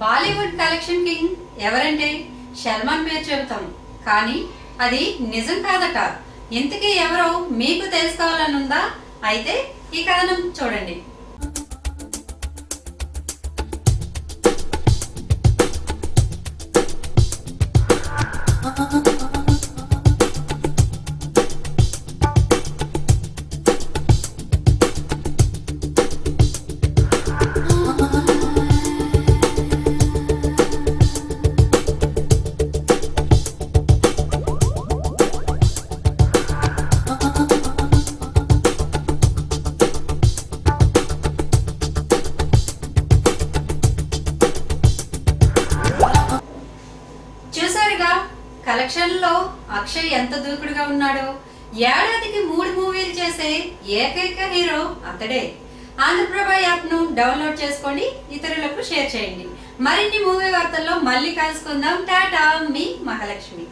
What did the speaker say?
Bollywood collection king ఎవరంటే సల్మాన్ పేరు చెబుతాం, కానీ అది నిజం కాదట. ఇంతకీ ఎవరో మీకు తెలుసుకోవాలనుందా? అయితే ఈ కథనం చూడండి. చూసారుగా కలెక్షన్ లో అక్షయ్ ఎంత దూకుడుగా ఉన్నాడో. ఏడాదికి 3 మూవీలు చేసే ఏకైక హీరో అతడే. ఆంధ్రప్రభ యాప్ ను డౌన్లోడ్ చేసుకోండి, ఇతరులకు షేర్ చేయండి. మరిన్ని మూవీ వార్తల్లో మళ్ళీ కలుసుకుందాం. టాటా, మీ మహాలక్ష్మి.